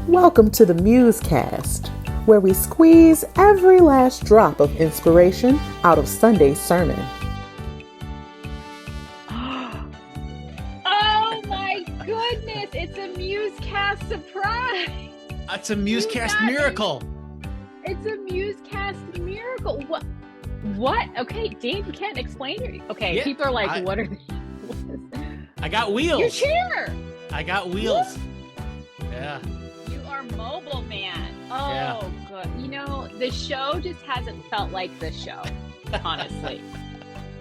Welcome to the MuseCast, where we squeeze every last drop of inspiration out of Sunday's sermon. Oh my goodness, it's a MuseCast surprise. It's a MuseCast miracle. It's a MuseCast miracle. What? Okay, Dan can't explain it. Okay, Yeah, people are like, what are they? I got wheels. Your chair. I got wheels. Yeah. You are mobile, man. Oh, Yeah. good. You know, the show just hasn't felt like the show, honestly.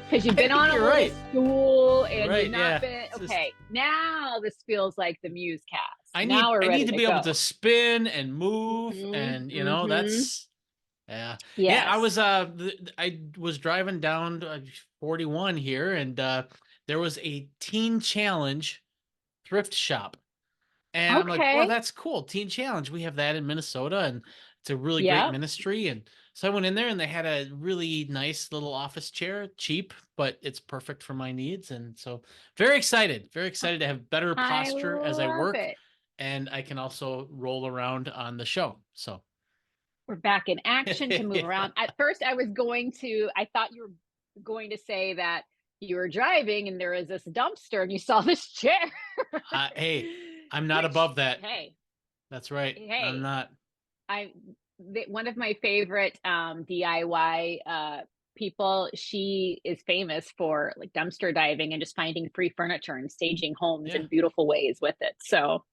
Because you've been on a You're right. stool and Right, you've not yeah. been. It's Okay, now this feels like the MuseCast. I Now we're need ready to be able go. to spin and move, and that's yeah. Yeah, I was driving down 41 here, and there was a teen challenge thrift shop. And I'm like, well, Okay. that's cool. Teen Challenge. We have that in Minnesota, and it's a really great Yep. ministry. And so I went in there, and they had a really nice little office chair, cheap, but it's perfect for my needs. And so very excited to have better posture as I work. It. And I can also roll around on the show. So We're back in action to move around. At first, I thought you were going to say that you were driving and there was this dumpster and you saw this chair. hey, I'm not above that. Hey, that's right. Hey, I'm not. One of my favorite DIY people. She is famous for like dumpster diving and just finding free furniture and staging homes in beautiful ways with it. So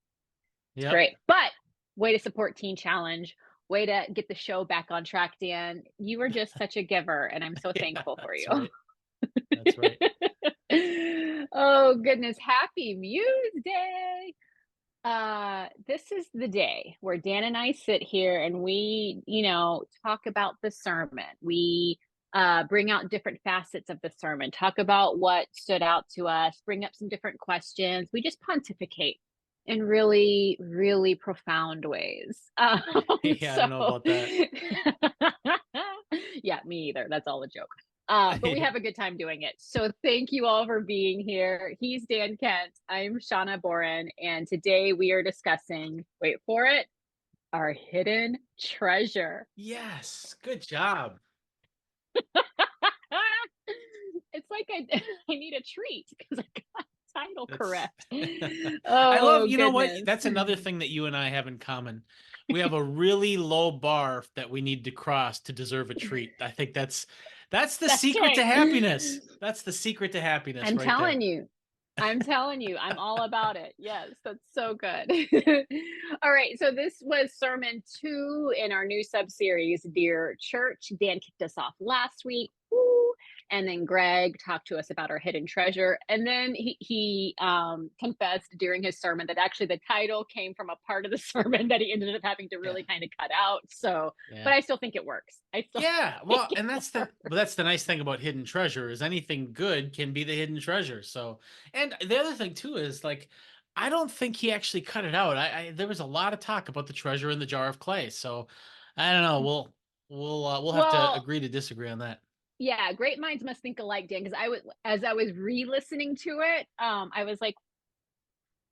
it's great. But way to support Teen Challenge. Way to get the show back on track, Dan. You were just such a giver, and I'm so thankful for you. Right. That's right. Oh, goodness. Happy Muse Day. This is the day where Dan and I sit here and we, talk about the sermon. We bring out different facets of the sermon, talk about what stood out to us, bring up some different questions. We just pontificate in really, really profound ways. I don't know about that. Yeah, me either. That's all a joke. But we have a good time doing it. So thank you all for being here. He's Dan Kent. I'm Shawna Boren. And today we are discussing, wait for it, our hidden treasure. Yes. Good job. It's like I need a treat because I got the title correct. I love, you know what? That's another thing that you and I have in common. We have a really low bar that we need to cross to deserve a treat. I think that's the secret to happiness. That's the secret to happiness. I'm telling you. I'm all about it. Yes, that's so good. All right. So this was sermon 2 in our new sub-series, Dear Church. Dan kicked us off last week. Woo! And then Greg talked to us about our hidden treasure. And then he confessed during his sermon that actually the title came from a part of the sermon that he ended up having to really kind of cut out. So, but I still think it works. Well, and that's the nice thing about hidden treasure is anything good can be the hidden treasure. So, and the other thing too is like, I don't think he actually cut it out. There was a lot of talk about the treasure in the jar of clay. So I don't know. We'll have to agree to disagree on that. Yeah, great minds must think alike, Dan. Because as I was re-listening to it, I was like,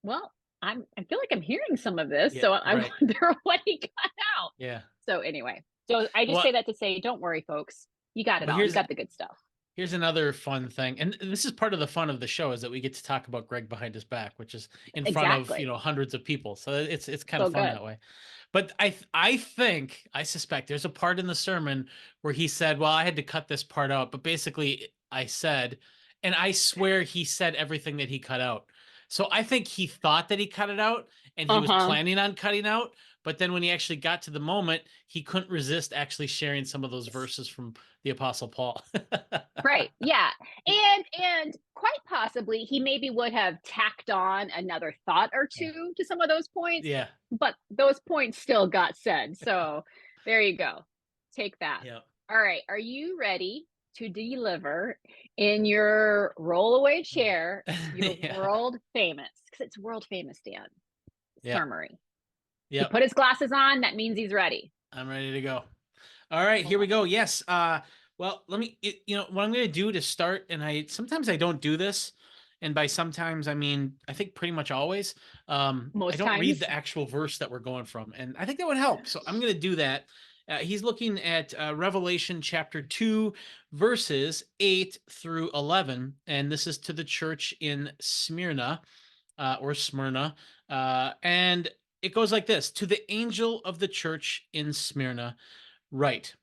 well, I feel like I'm hearing some of this, so I wonder what he cut out. Yeah. So anyway, so I just say that to say, don't worry, folks. You got it all. You got the good stuff. Here's another fun thing, and this is part of the fun of the show is that we get to talk about Greg behind his back, which is in front of hundreds of people. So it's kind of fun that way. But I suspect there's a part in the sermon where he said, well, I had to cut this part out. But basically I said, and I swear he said everything that he cut out. So I think he thought that he cut it out and he was planning on cutting out. But then when he actually got to the moment, he couldn't resist actually sharing some of those verses from the Apostle Paul. Right. Yeah. And quite possibly he maybe would have tacked on another thought or two to some of those points. Yeah. But those points still got said. So there you go. Take that. Yeah. All right. Are you ready to deliver in your rollaway chair, your world famous, because it's world famous, Dan, summary. He put his glasses on. That means he's ready. I'm ready to go. All right, here we go. Yes. Well, let me, what I'm going to do to start, and sometimes I don't do this, And by sometimes, I mean, I think pretty much always. I Most don't read times. the actual verse that we're going from. And I think that would help. So I'm going to do that. He's looking at Revelation chapter 2, verses 8 through 11. And this is to the church in Smyrna, or Smyrna. And it goes like this: To the angel of the church in Smyrna, write,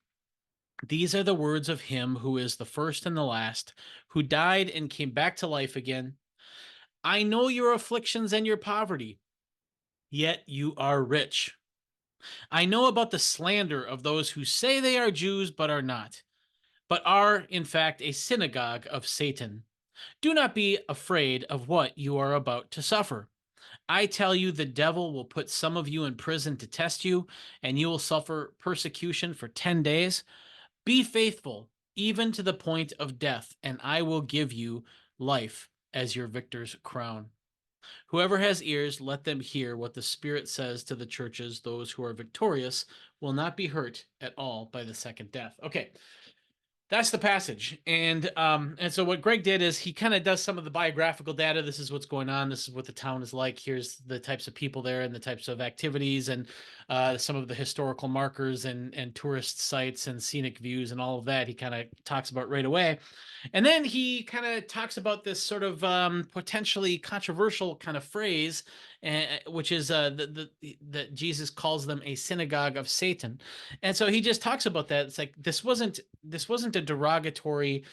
these are the words of him who is the first and the last, who died and came back to life again. I know your afflictions and your poverty, yet you are rich. I know about the slander of those who say they are Jews but are not, but are in fact a synagogue of Satan. Do not be afraid of what you are about to suffer. I tell you, the devil will put some of you in prison to test you, and you will suffer persecution for 10 days. Be faithful, even to the point of death, and I will give you life as your victor's crown. Whoever has ears, let them hear what the Spirit says to the churches. Those who are victorious will not be hurt at all by the second death. Okay, that's the passage. And so what Greg did is he kind of does some of the biographical data. This is what's going on. This is what the town is like. Here's the types of people there and the types of activities and some of the historical markers and tourist sites and scenic views and all of that. He kind of talks about right away. And then he kind of talks about this sort of potentially controversial kind of phrase, which is that Jesus calls them a synagogue of Satan. And so he just talks about that. It's like this wasn't a derogatory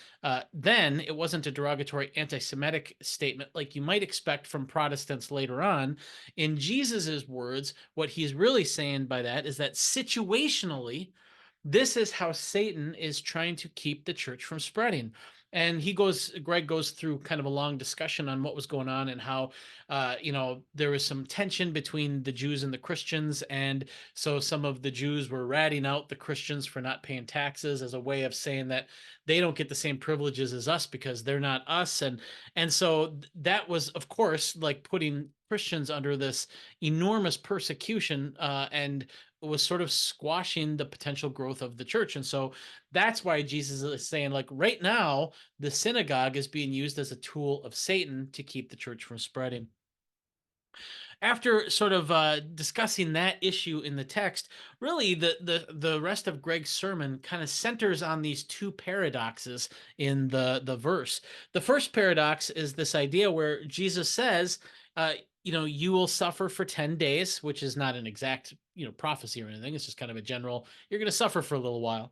then. It wasn't a derogatory anti-Semitic statement like you might expect from Protestants later on. In Jesus's words, what he's really saying by that is that situationally, this is how Satan is trying to keep the church from spreading. And Greg goes through kind of a long discussion on what was going on and how, there was some tension between the Jews and the Christians. And so some of the Jews were ratting out the Christians for not paying taxes as a way of saying that they don't get the same privileges as us because they're not us. And so that was, of course, like putting Christians under this enormous persecution, and was sort of squashing the potential growth of the church. And so that's why Jesus is saying, like, right now, the synagogue is being used as a tool of Satan to keep the church from spreading. After sort of discussing that issue in the text, really the rest of Greg's sermon kind of centers on these two paradoxes in the verse. The first paradox is this idea where Jesus says, you will suffer for 10 days, which is not an exact, prophecy or anything. It's just kind of a general, you're going to suffer for a little while.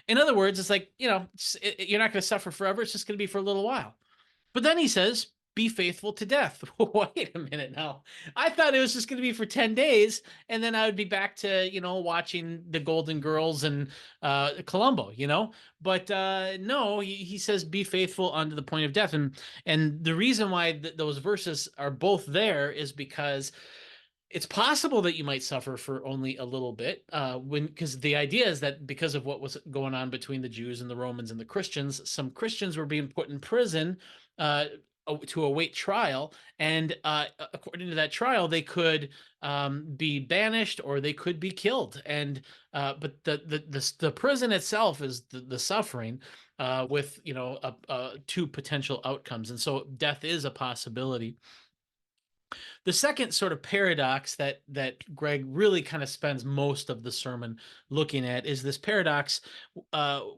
In other words, it's like, you're not going to suffer forever. It's just going to be for a little while. But then he says, be faithful to death. Wait a minute now. I thought it was just going to be for 10 days. And then I would be back to, watching the Golden Girls and Columbo, But no, he says, be faithful unto the point of death. And the reason why those verses are both there is because it's possible that you might suffer for only a little bit, because the idea is that because of what was going on between the Jews and the Romans and the Christians, some Christians were being put in prison to await trial, and according to that trial, they could be banished or they could be killed. And but the prison itself is the suffering, with two potential outcomes, and so death is a possibility. The second sort of paradox that Greg really kind of spends most of the sermon looking at is this paradox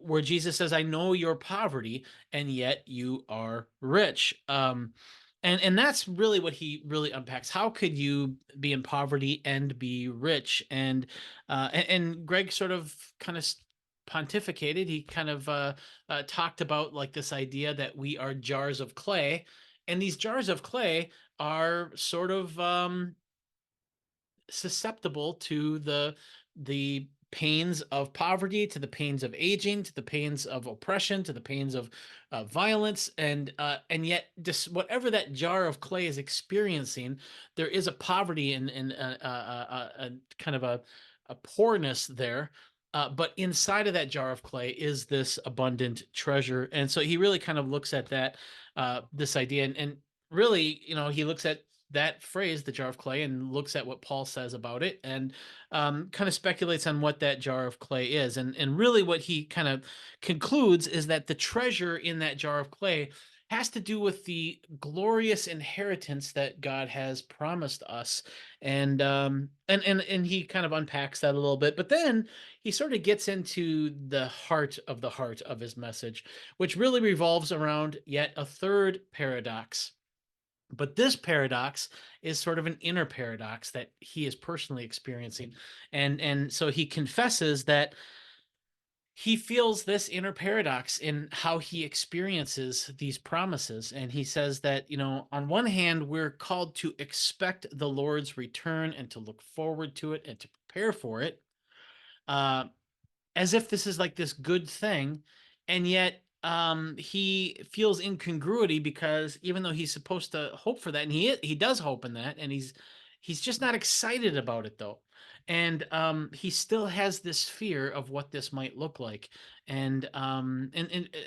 where Jesus says, I know your poverty, and yet you are rich. And that's really what he really unpacks. How could you be in poverty and be rich? And Greg sort of kind of pontificated. He kind of talked about like this idea that we are jars of clay, and these jars of clay are sort of susceptible to the pains of poverty, to the pains of aging, to the pains of oppression, to the pains of violence, and yet just whatever that jar of clay is experiencing, there is a poverty and a kind of a poorness there. But inside of that jar of clay is this abundant treasure, and so he really kind of looks at that this idea, and really, he looks at that phrase, the jar of clay, and looks at what Paul says about it, and kind of speculates on what that jar of clay is. And really what he kind of concludes is that the treasure in that jar of clay has to do with the glorious inheritance that God has promised us. And he kind of unpacks that a little bit, but then he sort of gets into the heart of his message, which really revolves around yet a third paradox. But this paradox is sort of an inner paradox that he is personally experiencing. And so he confesses that he feels this inner paradox in how he experiences these promises. And he says that, on one hand, we're called to expect the Lord's return and to look forward to it and to prepare for it, as if this is like this good thing. And yet he feels incongruity, because even though he's supposed to hope for that, and he does hope in that, and he's just not excited about it, though. And he still has this fear of what this might look like. And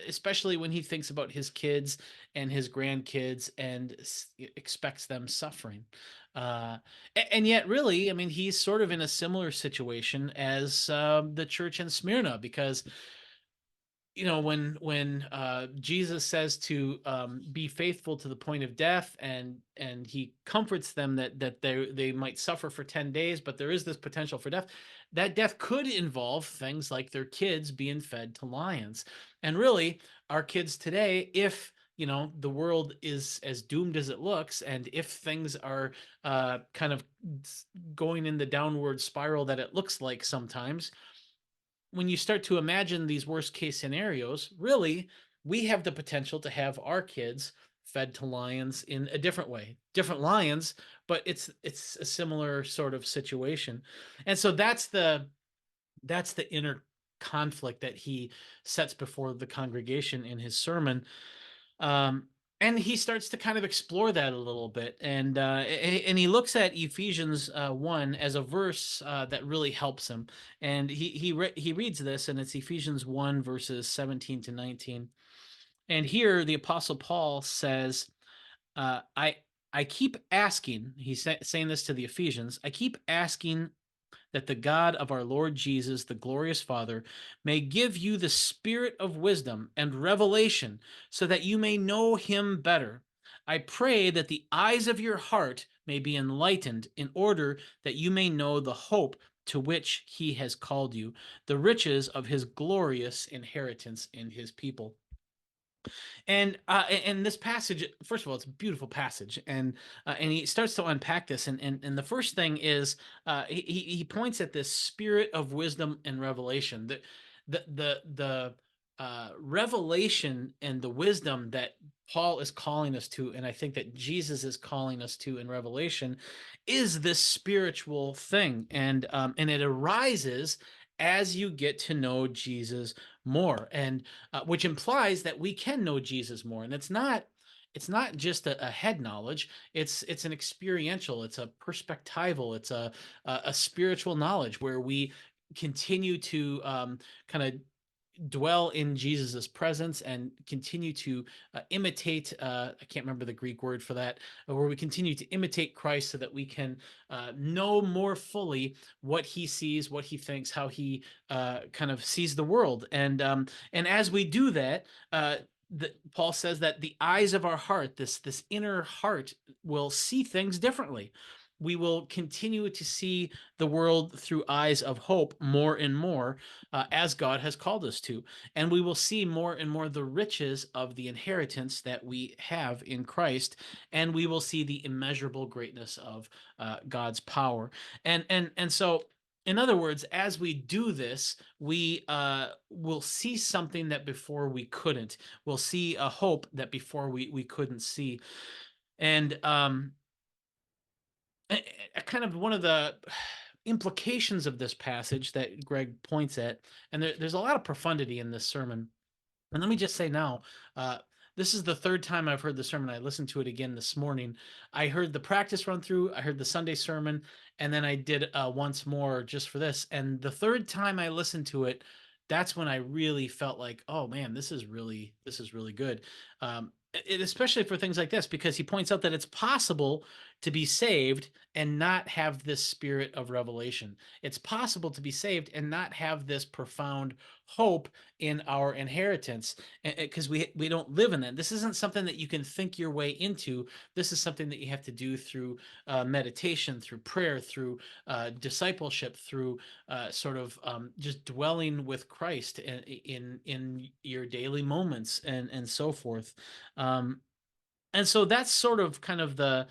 especially when he thinks about his kids and his grandkids and expects them suffering. And yet, really, I mean, he's sort of in a similar situation as the church in Smyrna, because when Jesus says to be faithful to the point of death, and he comforts them that they might suffer for 10 days, but there is this potential for death. That death could involve things like their kids being fed to lions. And really, our kids today, if the world is as doomed as it looks, and if things are kind of going in the downward spiral that it looks like sometimes, when you start to imagine these worst case scenarios, really, we have the potential to have our kids fed to lions in a different way. Different lions, but it's a similar sort of situation. And so that's the inner conflict that he sets before the congregation in his sermon. And he starts to kind of explore that a little bit, and he looks at Ephesians 1 as a verse that really helps him. And he reads this, and it's Ephesians 1 verses 17 to 19. And here the Apostle Paul says, I keep asking, he's saying this to the Ephesians, I keep asking that the God of our Lord Jesus, the glorious Father, may give you the spirit of wisdom and revelation so that you may know him better. I pray that the eyes of your heart may be enlightened, in order that you may know the hope to which he has called you, the riches of his glorious inheritance in his people. And this passage, first of all, it's a beautiful passage, and he starts to unpack this, and the first thing is he points at this spirit of wisdom and revelation. The revelation and the wisdom that Paul is calling us to, and I think that Jesus is calling us to in Revelation, is this spiritual thing, and it arises as you get to know Jesus more, and which implies that we can know Jesus more. And it's not just a head knowledge. It's an experiential, it's a perspectival, it's a spiritual knowledge, where we continue to kind of dwell in Jesus's presence and continue to imitate, I can't remember the Greek word for that, where we continue to imitate Christ, so that we can know more fully what he sees, what he thinks, how he kind of sees the world. And as we do that, Paul says that the eyes of our heart, this inner heart, will see things differently. We will continue to see the world through eyes of hope more and more, as God has called us to. And we will see more and more the riches of the inheritance that we have in Christ. And we will see the immeasurable greatness of God's power. And so, in other words, as we do this, we will see something that before we couldn't. We'll see a hope that before we couldn't see. And kind of one of the implications of this passage that Greg points at, and there's a lot of profundity in this sermon. And let me just say now, this is the third time I've heard the sermon. I listened to it again this morning. I heard the practice run through, I heard the Sunday sermon, and then I did once more just for this. And the third time I listened to it, that's when I really felt like, oh man, this is really good. Especially for things like this, because he points out that it's possible to be saved and not have this spirit of revelation. It's possible to be saved and not have this profound hope in our inheritance, because we don't live in that. This isn't something that you can think your way into. This is something that you have to do through meditation, through prayer, through discipleship, through sort of just dwelling with Christ in your daily moments and so forth. And so that's sort of kind of the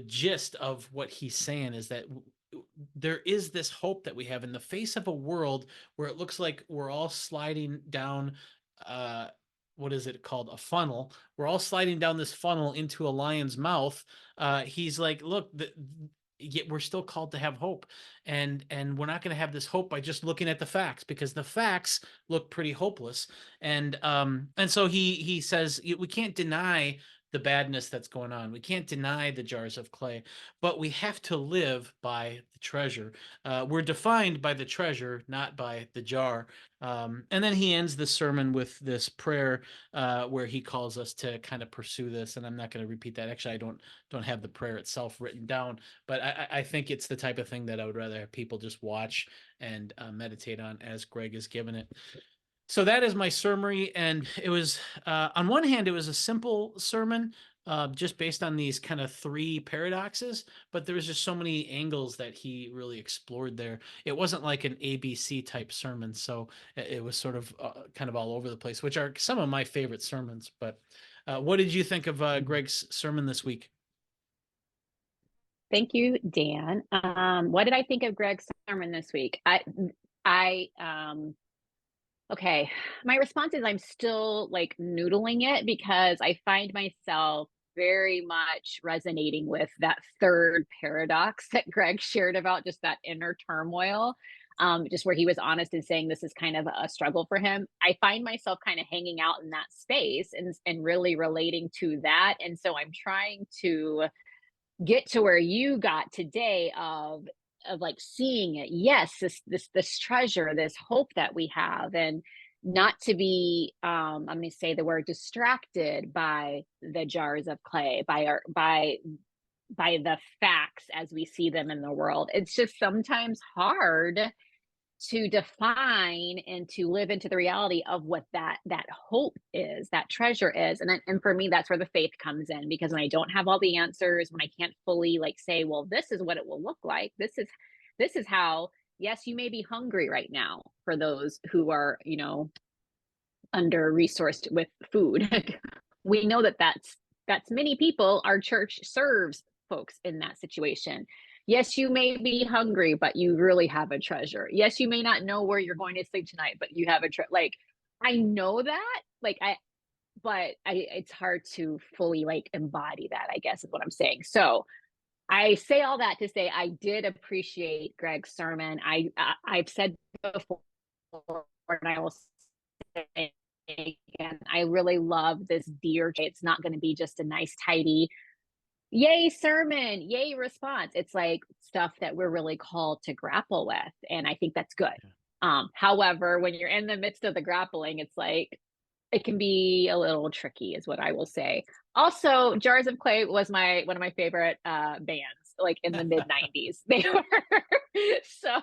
gist of what he's saying, is that there is this hope that we have in the face of a world where it looks like we're all sliding down what is it called, a funnel. We're all sliding down this funnel into a lion's mouth. He's like, look, yet we're still called to have hope, and we're not going to have this hope by just looking at the facts, because the facts look pretty hopeless. And so he says we can't deny the badness that's going on. We can't deny the jars of clay, but we have to live by the treasure. We're defined by the treasure, not by the jar. And then he ends the sermon with this prayer where he calls us to kind of pursue this. And I'm not going to repeat that. Actually, I don't have the prayer itself written down, but I think it's the type of thing that I would rather have people just watch and meditate on as Greg has given it. So that is my summary, and it was on one hand, it was a simple sermon, just based on these kind of three paradoxes, but there was just so many angles that he really explored there. It wasn't like an ABC type sermon, so it was sort of kind of all over the place, which are some of my favorite sermons. But what did you think of Greg's sermon this week? Thank you, Dan. What did I think of Greg's sermon this week? Okay, my response is I'm still like noodling it, because I find myself very much resonating with that third paradox that Greg shared about, just that inner turmoil, just where he was honest in saying this is kind of a struggle for him. I find myself kind of hanging out in that space and really relating to that. And so I'm trying to get to where you got today of like seeing it, yes, this treasure, this hope that we have, and not to be I'm going to say the word distracted by the jars of clay, by the facts as we see them in the world. It's just sometimes hard to define and to live into the reality of what that hope is, that treasure is. And for me, that's where the faith comes in, because when I don't have all the answers, when I can't fully like say, well, this is what it will look like, this is how, yes, you may be hungry right now, for those who are, under resourced with food. We know that's many people. Our church serves folks in that situation. Yes, you may be hungry, but you really have a treasure. Yes, you may not know where you're going to sleep tonight, but you have a like, I know that, it's hard to fully like embody that, I guess is what I'm saying. So I say all that to say I did appreciate Greg's sermon. I've said before, and I will say again, I really love this dear. It's not going to be just a nice, tidy yay sermon, yay response. It's like stuff that we're really called to grapple with, and I think that's good. However, when you're in the midst of the grappling, it's like it can be a little tricky, is what I will say. Also, Jars of Clay was one of my favorite bands, like in the mid 90s. They were so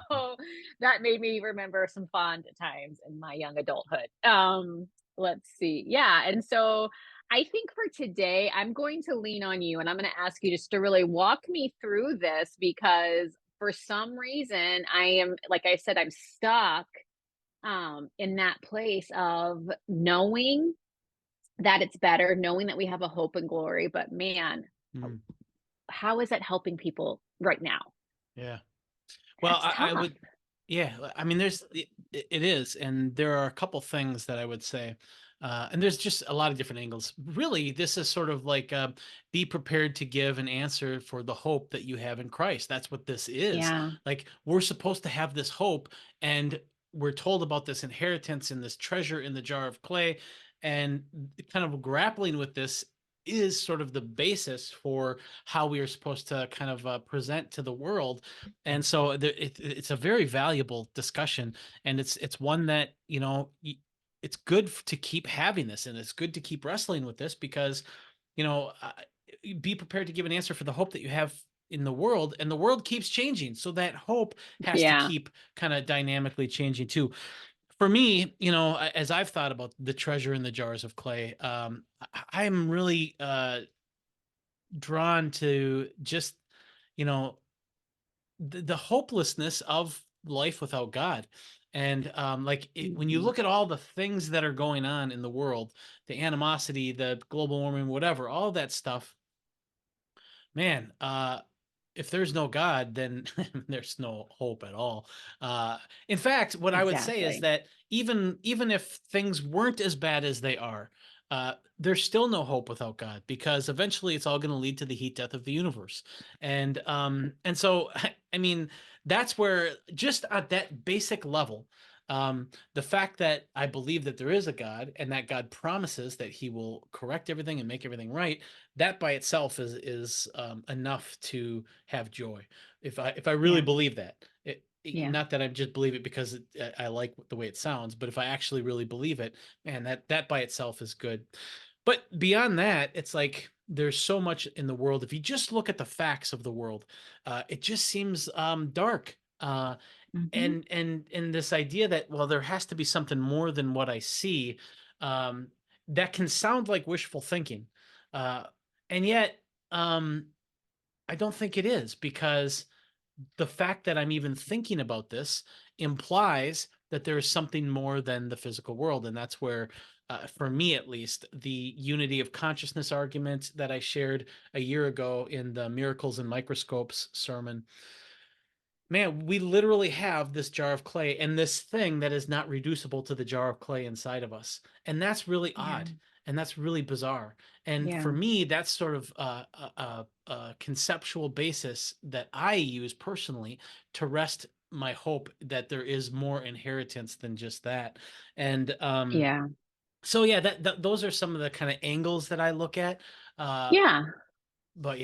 that made me remember some fond times in my young adulthood. Let's see. Yeah. And so I think for today, I'm going to lean on you, and I'm going to ask you just to really walk me through this, because for some reason I am, like I said, I'm stuck in that place of knowing that it's better, knowing that we have a hope and glory, but man, how is that helping people right now? Yeah. Well, I would, yeah, I mean, it is. And there are a couple things that I would say. And there's just a lot of different angles. Really, this is sort of like be prepared to give an answer for the hope that you have in Christ. That's what this is. Yeah. Like, we're supposed to have this hope, and we're told about this inheritance and this treasure in the jar of clay, and kind of grappling with this is sort of the basis for how we are supposed to kind of present to the world. And so it's a very valuable discussion, and it's one that, it's good to keep having this, and it's good to keep wrestling with this, because be prepared to give an answer for the hope that you have in the world, and the world keeps changing. So that hope has to keep kind of dynamically changing too. For me, as I've thought about the treasure in the jars of clay, I'm really drawn to just, the hopelessness of life without God. And when you look at all the things that are going on in the world, the animosity, the global warming, whatever, all that stuff, man, if there's no God, then there's no hope at all. In fact, what I would say is that even if things weren't as bad as they are, there's still no hope without God, because eventually it's all going to lead to the heat death of the universe. And so, I mean, that's where, just at that basic level, the fact that I believe that there is a God, and that God promises that he will correct everything and make everything right, that by itself is enough to have joy. If I really believe that, not that I just believe it because I like the way it sounds, but if I actually really believe it, man, that by itself is good. But beyond that, it's like there's so much in the world. If you just look at the facts of the world, it just seems dark. And this idea that, well, there has to be something more than what I see, that can sound like wishful thinking, and yet I don't think it is, because the fact that I'm even thinking about this implies that there is something more than the physical world. And that's where, for me at least, the unity of consciousness argument that I shared a year ago in the Miracles and Microscopes sermon, man, we literally have this jar of clay and this thing that is not reducible to the jar of clay inside of us. And that's really odd. And that's really bizarre. And for me, that's sort of a conceptual basis that I use personally to rest my hope that there is more inheritance than just that. And so those are some of the kind of angles that I look at. But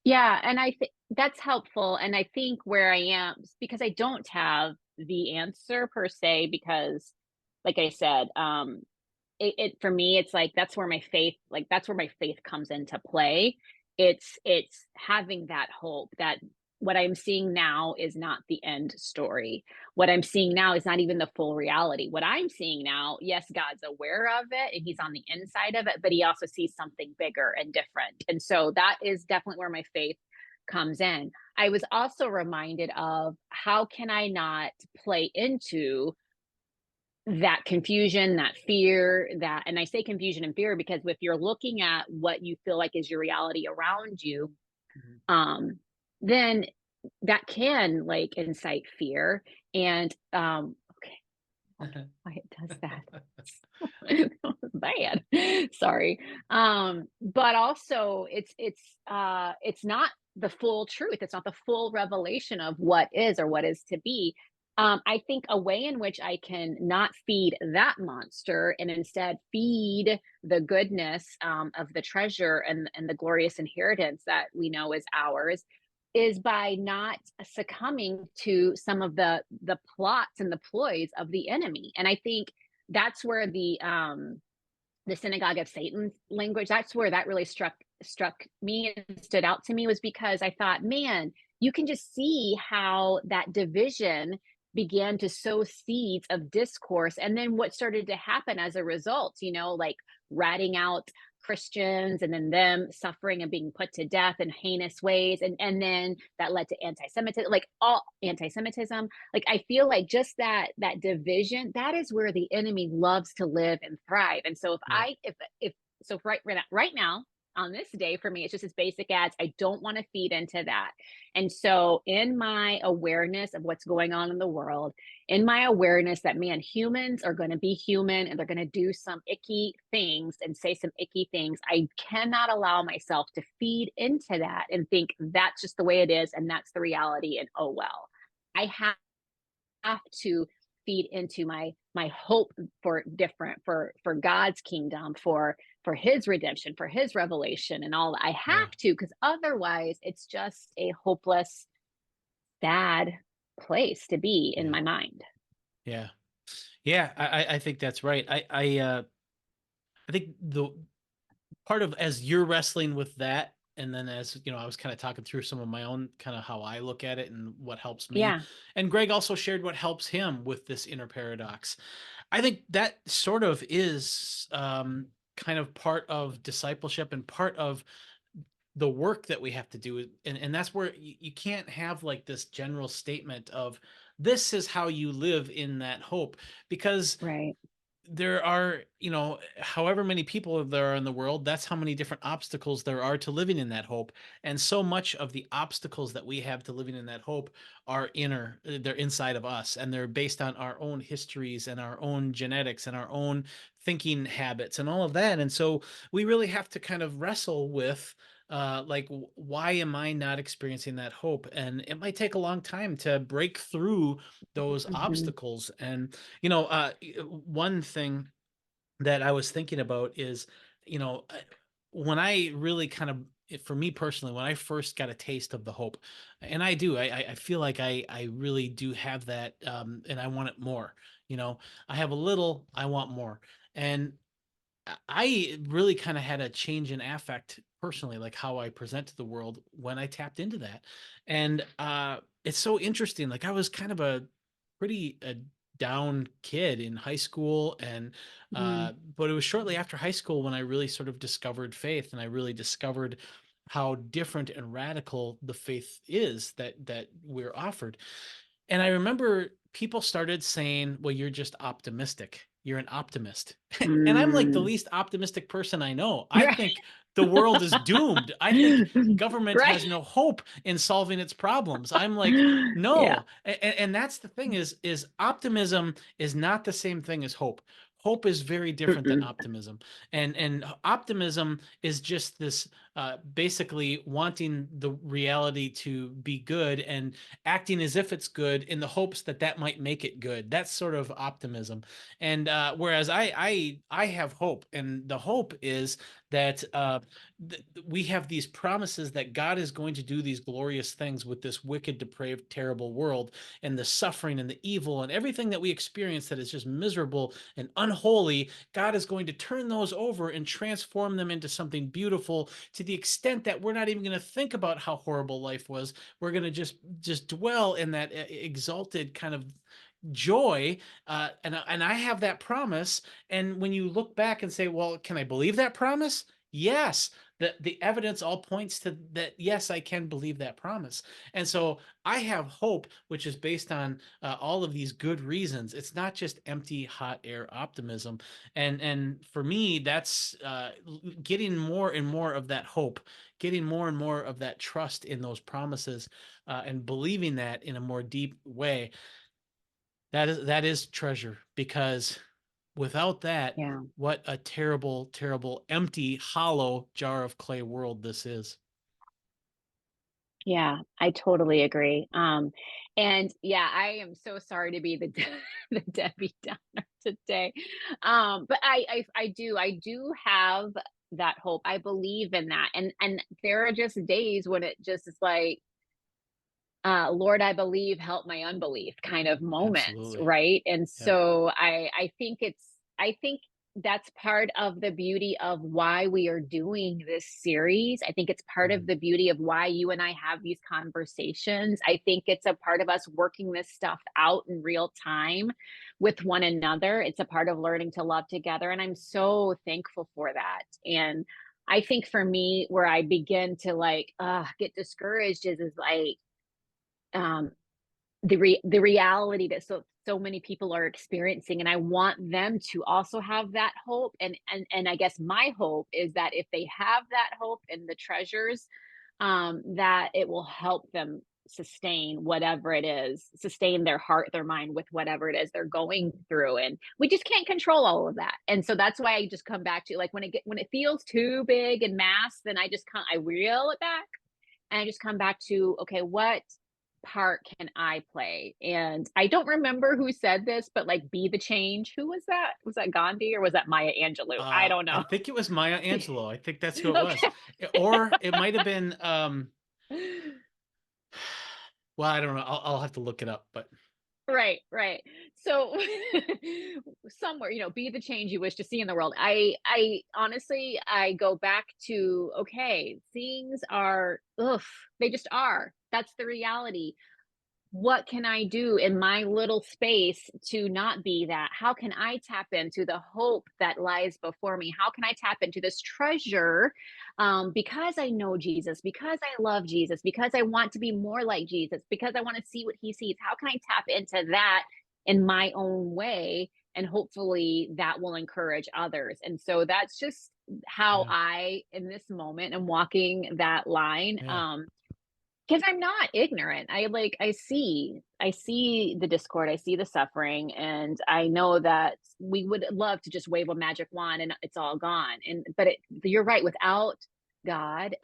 and I think that's helpful. And I think where I am, because I don't have the answer per se, because like I said, it for me, it's like that's where my faith comes into play. It's having that hope that what I'm seeing now is not the end story. What I'm seeing now is not even the full reality. What I'm seeing now, yes, God's aware of it and he's on the inside of it, but he also sees something bigger and different. And so that is definitely where my faith comes in. I was also reminded of, how can I not play into that confusion, that fear, and I say confusion and fear because if you're looking at what you feel like is your reality around you, then that can like incite fear. And why it does that. Bad. Sorry. But also it's not the full truth. It's not the full revelation of what is or what is to be. I think a way in which I can not feed that monster and instead feed the goodness of the treasure and the glorious inheritance that we know is ours is by not succumbing to some of the plots and the ploys of the enemy. And I think that's where the synagogue of Satan language, that's where that really struck me and stood out to me, was because I thought, man, you can just see how that division began to sow seeds of discourse. And then what started to happen as a result, like ratting out Christians and then them suffering and being put to death in heinous ways. And then that led to anti-Semitism, like all anti-Semitism. Like, I feel like just that division, that is where the enemy loves to live and thrive. And so if right now, on this day, for me, it's just as basic as I don't want to feed into that. And so in my awareness of what's going on in the world, in my awareness that, man, humans are going to be human and they're going to do some icky things and say some icky things, I cannot allow myself to feed into that and think that's just the way it is and that's the reality and oh well. I have to feed into my hope for different, for God's kingdom, for his redemption, for his revelation and all that. I have to, because otherwise it's just a hopeless, sad place to be in my mind. I think that's right. I think the part of, as you're wrestling with that, and then as you know, I was kind of talking through some of my own kind of how I look at it and what helps me. Yeah. And Greg also shared what helps him with this inner paradox. I think that sort of is kind of part of discipleship and part of the work that we have to do. And that's where you can't have like this general statement of this is how you live in that hope, because Right. there are, you know, however many people there are in the world, that's how many different obstacles there are to living in that hope. And so much of the obstacles that we have to living in that hope are they're inside of us, and they're based on our own histories and our own genetics and our own thinking habits and all of that. And so we really have to kind of wrestle with like, why am I not experiencing that hope? And it might take a long time to break through those obstacles. And you know, one thing that I was thinking about is, you know, when I really kind of, for me personally, when I first got a taste of the hope, and I feel like I really do have that, and I want it more. You know, I have a little, I want more. And I really kind of had a change in affect personally, like how I present to the world when I tapped into that. And it's so interesting. Like I was kind of a pretty down kid in high school, and but it was shortly after high school when I really sort of discovered faith, and I really discovered how different and radical the faith is that we're offered. And I remember people started saying, well, you're just optimistic. You're an optimist. And I'm like the least optimistic person I know. I Right. think the world is doomed. I think government Right. has no hope in solving its problems. I'm like, Yeah. no. And that's the thing, is optimism is not the same thing as hope. Hope is very different than Mm-mm. optimism. And optimism is just this basically wanting the reality to be good and acting as if it's good in the hopes that that might make it good. That's sort of optimism. And whereas I have hope, and the hope is that we have these promises that God is going to do these glorious things with this wicked, depraved, terrible world, and the suffering and the evil and everything that we experience that is just miserable and unholy. God is going to turn those over and transform them into something beautiful, to the extent that we're not even going to think about how horrible life was. We're going to just dwell in that exalted kind of joy, and I have that promise. And when you look back and say, well, can I believe that promise? Yes. The evidence all points to that. Yes, I can believe that promise. And so I have hope, which is based on all of these good reasons. It's not just empty hot air optimism. And for me, that's getting more and more of that hope, getting more and more of that trust in those promises, and believing that in a more deep way. That is treasure, because without that, Yeah. what a terrible, terrible, empty, hollow jar of clay world this is. Yeah, I totally agree. And yeah, I am so sorry to be the the Debbie Downer today. But I do have that hope. I believe in that. And there are just days when it just is like, Lord, I believe, help my unbelief kind of moments, Absolutely. right? And Yep. so I think that's part of the beauty of why we are doing this series. I think it's part of Mhm. the beauty of why you and I have these conversations. I think it's a part of us working this stuff out in real time with one another. It's a part of learning to love together. And I'm so thankful for that. And I think for me, where I begin to like get discouraged is like, um the reality that so many people are experiencing, and I want them to also have that hope. And I guess my hope is that if they have that hope and the treasures, that it will help them sustain whatever it is, sustain their heart, their mind with whatever it is they're going through. And we just can't control all of that. And so that's why I just come back to, like, when it feels too big and mass, then I reel it back, and I just come back to, okay, what part can I play? And I don't remember who said this, but like, be the change. Who was that? Was that Gandhi or was that Maya Angelou? I don't I know. think it was Maya Angelou. I think that's who it was. Okay. Or it might have been well, I don't know. I'll have to look it up, but Right. So somewhere, be the change you wish to see in the world. I honestly, I go back to, okay, things are, ugh, they just are. That's the reality. What can I do in my little space to not be that? How can I tap into the hope that lies before me? How can I tap into this treasure? Because I know Jesus, because I love Jesus, because I want to be more like Jesus, because I want to see what he sees. How can I tap into that in my own way? And hopefully that will encourage others. And so that's just how Yeah. I, in this moment, am walking that line. Yeah. Because I'm not ignorant. I see the discord, I see the suffering, and I know that we would love to just wave a magic wand and it's all gone. But you're right, without God,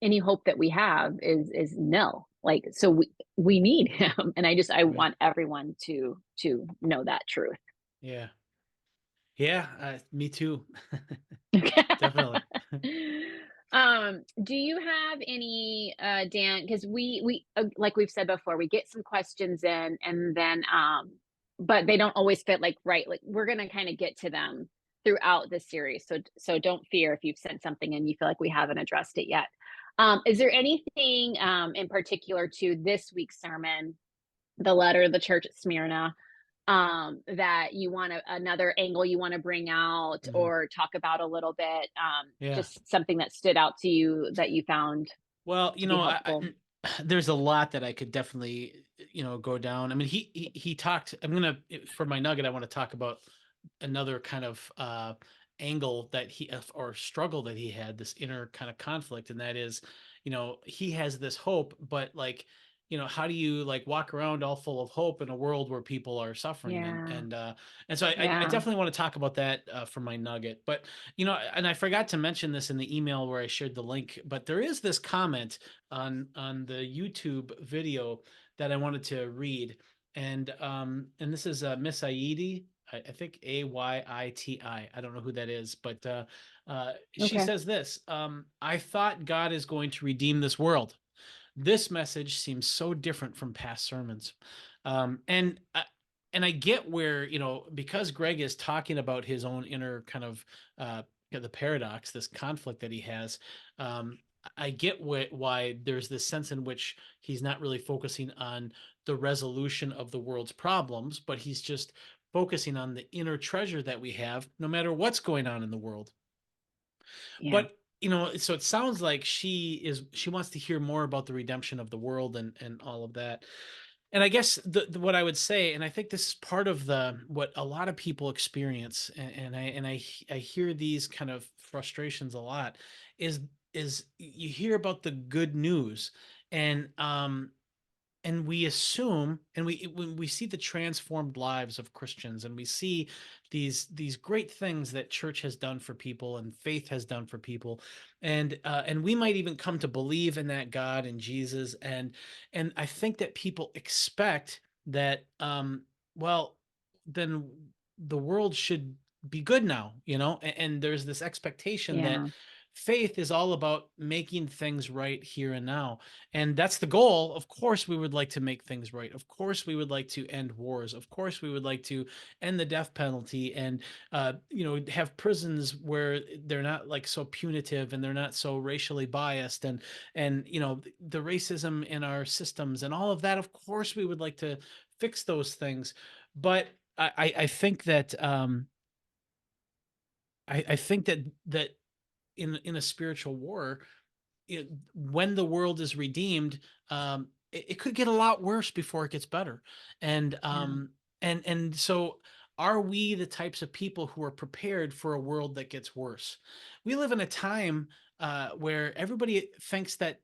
any hope that we have is nil. Like, so we need him. And I Right. want everyone to know that truth. Yeah. Yeah. Me too. Definitely. Do you have any, Dan? Because we like we've said before, we get some questions in, and then but they don't always fit like right. Like, we're gonna kind of get to them throughout this series, so don't fear if you've sent something and you feel like we haven't addressed it yet. Is there anything in particular to this week's sermon, the letter of the church at Smyrna, that you want another angle you want to bring out Mhm. or talk about a little bit, Yeah. just something that stood out to you that you found Well, to be helpful? there's a lot that I could definitely, go down. I mean, he talked. For my nugget, I want to talk about another kind of angle that or struggle that he had, this inner kind of conflict, and that is, he has this hope, but like, how do you like walk around all full of hope in a world where people are suffering? and Yeah. and uh and so I Yeah. definitely want to talk about that for my nugget. But and I forgot to mention this in the email where I shared the link, but there is this comment on the YouTube video that I wanted to read. And this is Miss Aidi. I think Ayti. I don't know who that is, but she Okay. says this: I thought God is going to redeem this world. This message seems so different from past sermons. Um, and uh, and I get where, because Greg is talking about his own inner kind of the paradox, this conflict that he has. Um, I get why there's this sense in which he's not really focusing on the resolution of the world's problems, but he's just focusing on the inner treasure that we have, no matter what's going on in the world. Yeah. But so it sounds like she wants to hear more about the redemption of the world and all of that. And I guess what I would say, and I think this is part of what a lot of people experience, and I hear these kind of frustrations a lot, is you hear about the good news, and we assume, and when we see the transformed lives of Christians, and we see these great things that church has done for people and faith has done for people, and we might even come to believe in that God and Jesus, and I think that people expect that, well, then the world should be good now, and there's this expectation that Yeah. faith is all about making things right here and now. And that's the goal. Of course, we would like to make things right. Of course, we would like to end wars. Of course, we would like to end the death penalty, and have prisons where they're not like so punitive and they're not so racially biased, and the racism in our systems and all of that. Of course, we would like to fix those things, but I think that I think that in a spiritual war, when the world is redeemed, it could get a lot worse before it gets better. And Yeah. so, are we the types of people who are prepared for a world that gets worse? We live in a time where everybody thinks that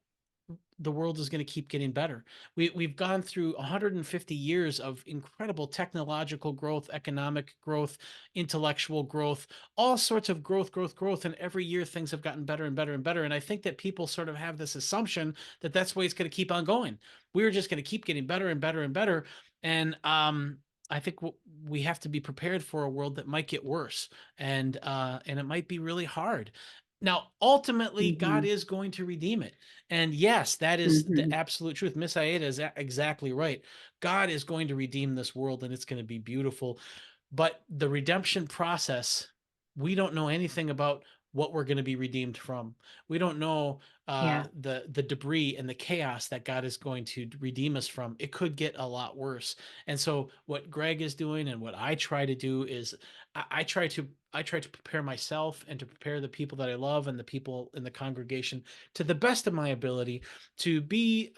the world is going to keep getting better. We've gone through 150 years of incredible technological growth, economic growth, intellectual growth, all sorts of growth, and every year things have gotten better and better and better. And I think that people sort of have this assumption that that's the way it's going to keep on going. We're just going to keep getting better and better and better. And I think we have to be prepared for a world that might get worse, and it might be really hard. Now, ultimately, God is going to redeem it. And yes, that is the absolute truth. Miss Aida is exactly right. God is going to redeem this world, and it's going to be beautiful. But the redemption process, we don't know anything about what we're going to be redeemed from. We don't know the debris and the chaos that God is going to redeem us from. It could get a lot worse. And so what Greg is doing and what I try to do is I try to prepare myself and to prepare the people that I love and the people in the congregation to the best of my ability to be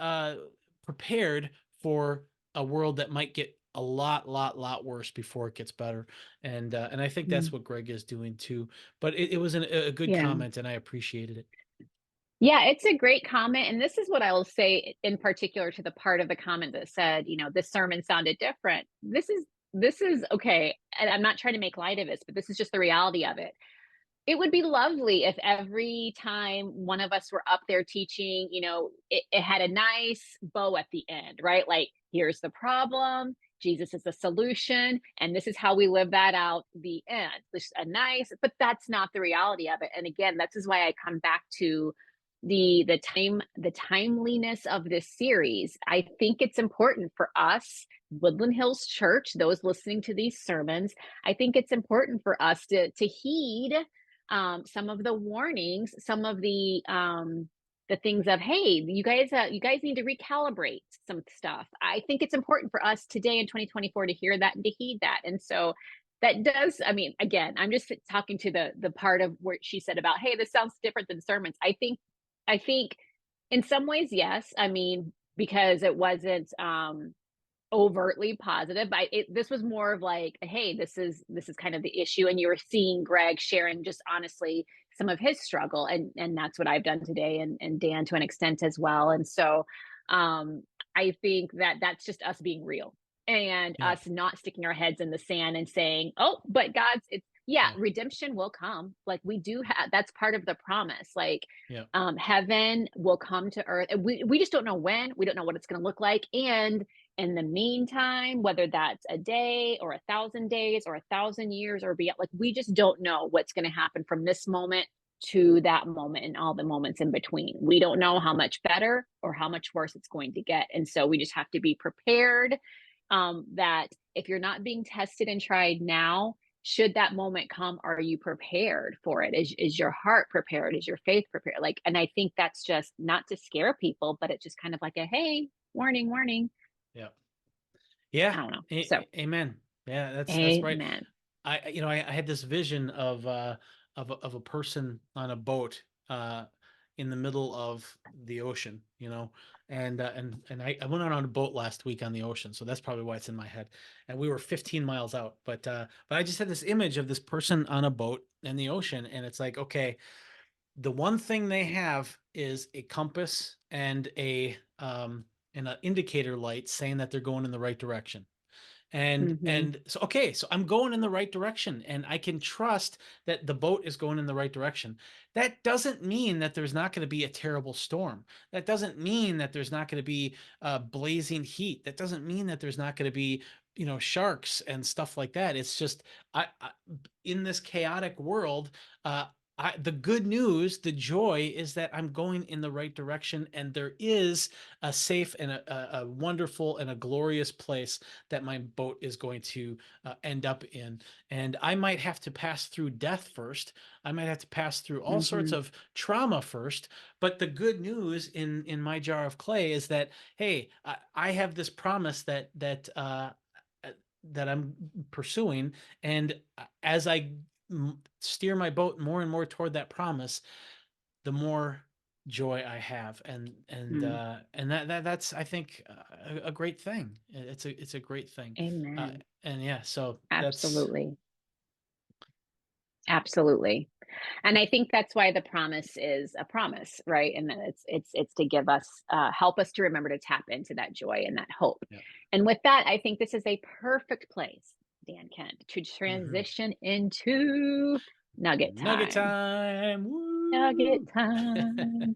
prepared for a world that might get a lot worse before it gets better. And I think that's what Greg is doing too. But it was a good comment, and I appreciated it. Yeah, it's a great comment. And this is what I will say in particular to the part of the comment that said, this sermon sounded different. This is okay. And I'm not trying to make light of this, but this is just the reality of it. It would be lovely if every time one of us were up there teaching, it had a nice bow at the end, right? Like, here's the problem, Jesus is the solution, and this is how we live that out, the end. There's a nice, but that's not the reality of it. And again, this is why I come back to the timeliness of this series. I think it's important for us, Woodland Hills Church, those listening to these sermons, I think it's important for us to heed some of the warnings, some of the things of, hey, you guys need to recalibrate some stuff. I think it's important for us today in 2024 to hear that and to heed that. And so that does, I mean, again, I'm just talking to the part of where she said about, hey, this sounds different than sermons. I think in some ways, yes. I mean, because it wasn't overtly positive, but this was more of like, hey, this is kind of the issue, and you were seeing Greg sharing just honestly some of his struggle, and that's what I've done today, and Dan to an extent as well. And so I think that's just us being real and us not sticking our heads in the sand and saying, oh, but redemption will come. Like, we do have, that's part of the promise. Like, heaven will come to earth. We just don't know when. We don't know what it's going to look like. And in the meantime, whether that's a day or 1,000 days or 1,000 years or beyond, like, we just don't know what's going to happen from this moment to that moment and all the moments in between. We don't know how much better or how much worse it's going to get. And so we just have to be prepared that if you're not being tested and tried now, should that moment come, are you prepared for it? Is your heart prepared? Is your faith prepared? Like, and I think that's just not to scare people, but it's just kind of like a, hey, warning. Yeah. I don't know. So, amen. Yeah, that's right. I had this vision of a person on a boat in the middle of the ocean, and I went on a boat last week on the ocean, so that's probably why it's in my head. And we were 15 miles out, but I just had this image of this person on a boat in the ocean, and it's like, okay, the one thing they have is a compass and an indicator light saying that they're going in the right direction. And so, okay, so I'm going in the right direction, and I can trust that the boat is going in the right direction. That doesn't mean that there's not going to be a terrible storm. That doesn't mean that there's not going to be blazing heat. That doesn't mean that there's not going to be, sharks and stuff like that. It's just, in this chaotic world, the good news, the joy is that I'm going in the right direction, and there is a safe and a wonderful and a glorious place that my boat is going to end up in. And I might have to pass through death first. I might have to pass through all sorts of trauma first. But the good news in my jar of clay is that, hey, I have this promise that I'm pursuing, and as I steer my boat more and more toward that promise, the more joy I have, and that's, I think, a great thing. It's a great thing. Amen. So absolutely. And I think that's why the promise is a promise, right? And that it's to give us, help us to remember to tap into that joy and that hope. And with that, I think this is a perfect place, Dan Kent, to transition into nugget time. Woo! Nugget time.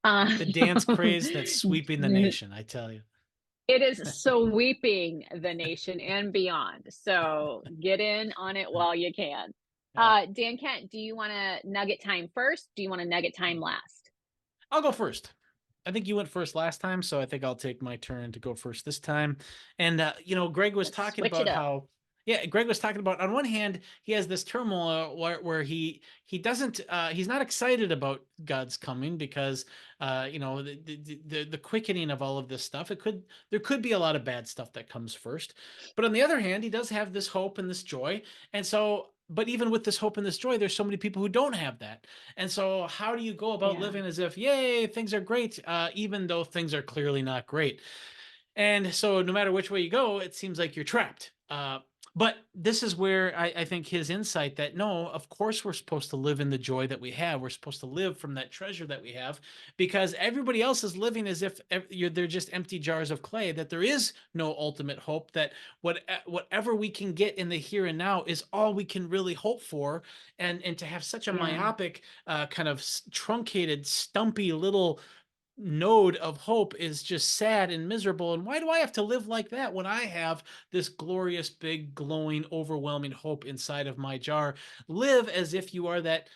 The dance craze that's sweeping the nation, I tell you. It is sweeping the nation and beyond. So get in on it while you can. Dan Kent, do you want to nugget time first? Do you want to nugget time last? I'll go first. I think you went first last time, so I think I'll take my turn to go first this time. And Greg was talking about how, Greg was talking about, on one hand, he has this turmoil where he doesn't, he's not excited about God's coming because, the quickening of all of this stuff, there could be a lot of bad stuff that comes first. But on the other hand, he does have this hope and this joy. And so, but even with this hope and this joy, there's so many people who don't have that. And so how do you go about living as if, yay, things are great, even though things are clearly not great? And so no matter which way you go, it seems like you're trapped. But this is where I think his insight that, no, of course we're supposed to live in the joy that we have. We're supposed to live from that treasure that we have, because everybody else is living as if they're just empty jars of clay, that there is no ultimate hope, that whatever we can get in the here and now is all we can really hope for. And to have such a myopic, kind of truncated, stumpy little node of hope is just sad and miserable. And why do I have to live like that when I have this glorious, big, glowing, overwhelming hope inside of my jar? Live as if you are that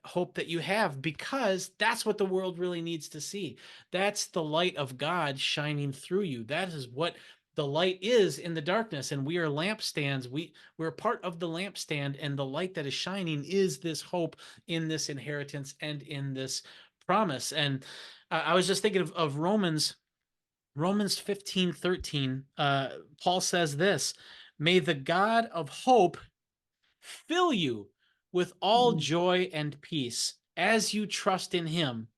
hope that you have, because that's what the world really needs to see. That's the light of God shining through you. That is what the light is in the darkness, and we are lampstands. We're part of the lampstand, and the light that is shining is this hope in this inheritance and in this promise. And I was just thinking of Romans 15:13. Paul says this: may the God of hope fill you with all joy and peace as you trust in him,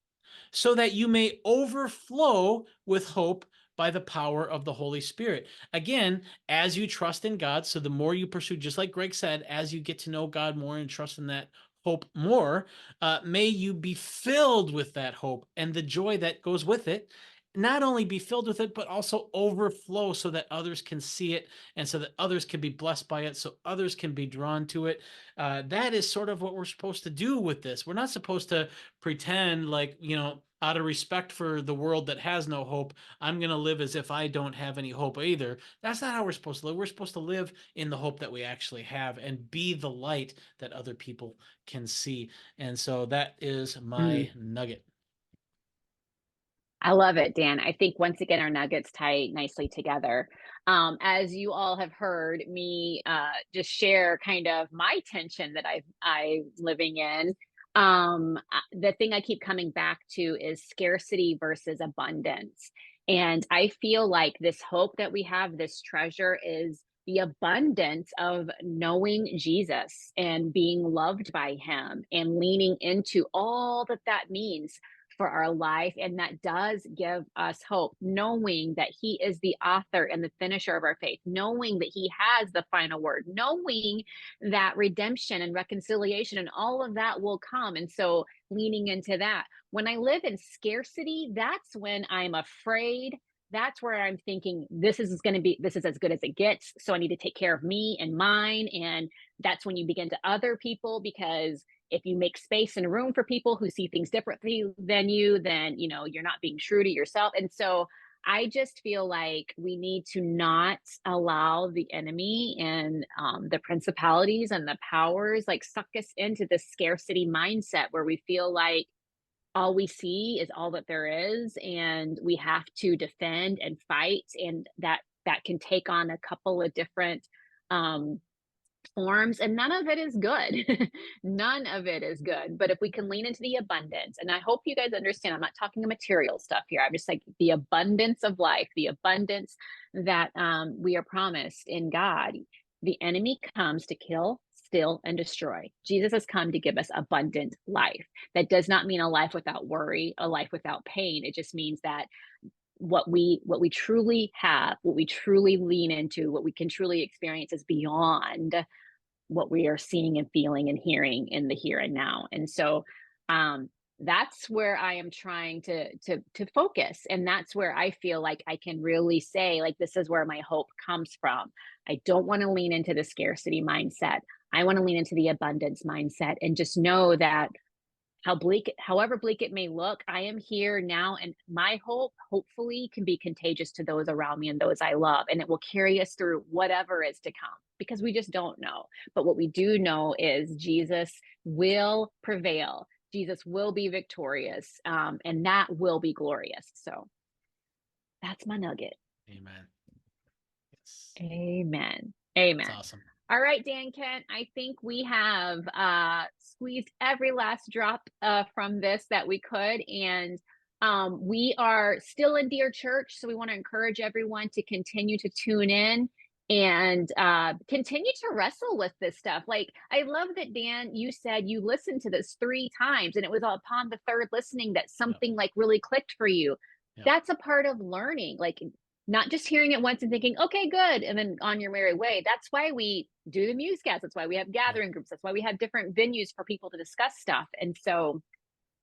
so that you may overflow with hope by the power of the Holy Spirit. Again, as you trust in God, so the more you pursue, just like Greg said, as you get to know God more and trust in that hope more, may you be filled with that hope and the joy that goes with it. Not only be filled with it, but also overflow, so that others can see it, and so that others can be blessed by it, so others can be drawn to it. That is sort of what we're supposed to do with this. We're not supposed to pretend like, out of respect for the world that has no hope, I'm going to live as if I don't have any hope either. That's not how we're supposed to live. We're supposed to live in the hope that we actually have and be the light that other people can see. And so that is my nugget. I love it, Dan. I think once again, our nuggets tie nicely together. As you all have heard me just share kind of my tension that I'm living in. The thing I keep coming back to is scarcity versus abundance. And I feel like this hope that we have, this treasure, is the abundance of knowing Jesus and being loved by him and leaning into all that that means for our life. And that does give us hope, knowing that he is the author and the finisher of our faith, knowing that he has the final word, knowing that redemption and reconciliation and all of that will come. And so leaning into that. When I live in scarcity, that's when I'm afraid. That's where I'm thinking, this is as good as it gets. So I need to take care of me and mine. And that's when you begin to other people, because if you make space and room for people who see things differently than you, then, you're not being true to yourself. And so I just feel like we need to not allow the enemy and the principalities and the powers like suck us into this scarcity mindset where we feel like all we see is all that there is, and we have to defend and fight, and that can take on a couple of different forms, and none of it is good. None of it is good. But if we can lean into the abundance, and I hope you guys understand, I'm not talking material stuff here. I'm just like the abundance of life, the abundance that we are promised in God. The enemy comes to kill, steal, and destroy. Jesus has come to give us abundant life. That does not mean a life without worry, a life without pain. It just means that what we truly have, what we truly lean into, what we can truly experience is beyond what we are seeing and feeling and hearing in the here and now. And so that's where I am trying to focus. And that's where I feel like I can really say, like, this is where my hope comes from. I don't want to lean into the scarcity mindset. I want to lean into the abundance mindset and just know that however bleak it may look, I am here now, and my hope hopefully can be contagious to those around me and those I love, and it will carry us through whatever is to come. because we just don't know. But what we do know is Jesus will prevail. Jesus will be victorious, and that will be glorious. So that's my nugget. Amen. Yes. Amen. Amen. That's awesome. All right, Dan Kent, I think we have squeezed every last drop from this that we could. And we are still in Dear Church, so we want to encourage everyone to continue to tune in and continue to wrestle with this stuff. Like, I love that, Dan, you said you listened to this 3 times, and it was upon the 3rd listening that something like really clicked for you. That's a part of learning. Like, not just hearing it once and thinking, okay, good, and then on your merry way. That's why we do the MuseCast. That's why we have gathering groups. That's why we have different venues for people to discuss stuff. And so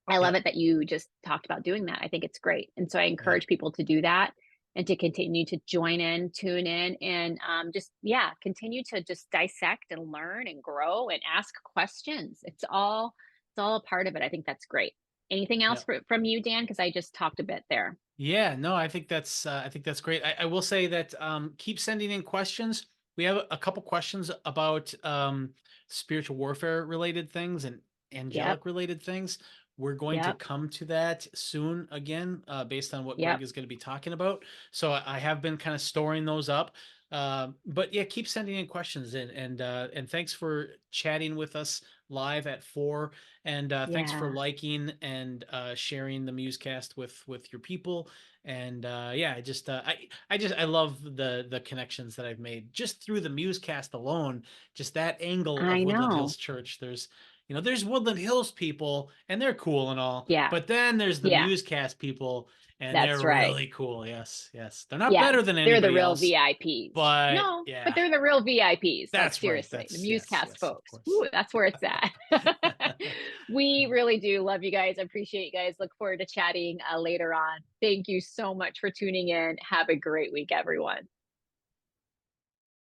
I love it that you just talked about doing that. I think it's great. And so I encourage people to do that and to continue to join in, tune in, and just, continue to just dissect and learn and grow and ask questions. It's all a part of it. I think that's great. Anything else from you, Dan? Because I just talked a bit there. Yeah, no, I think that's great. I will say that keep sending in questions. We have a couple questions about spiritual warfare related things and angelic related things. We're going to come to that soon again, based on what Greg is going to be talking about. So I have been kind of storing those up. But yeah, keep sending in questions and thanks for chatting with us live at 4. And thanks for liking and sharing the MuseCast with your people. And I love the connections that I've made just through the MuseCast alone. Just that angle of Woodland Hills Church. There's Woodland Hills people, and they're cool and all. Yeah. But then there's the MuseCast people, and That's they're really cool. Yes. They're not better than anybody else. They're the real VIPs. But they're the real VIPs. That's seriously. Right. The MuseCast folks. Ooh, that's where it's at. We really do love you guys. Appreciate you guys. Look forward to chatting later on. Thank you so much for tuning in. Have a great week, everyone.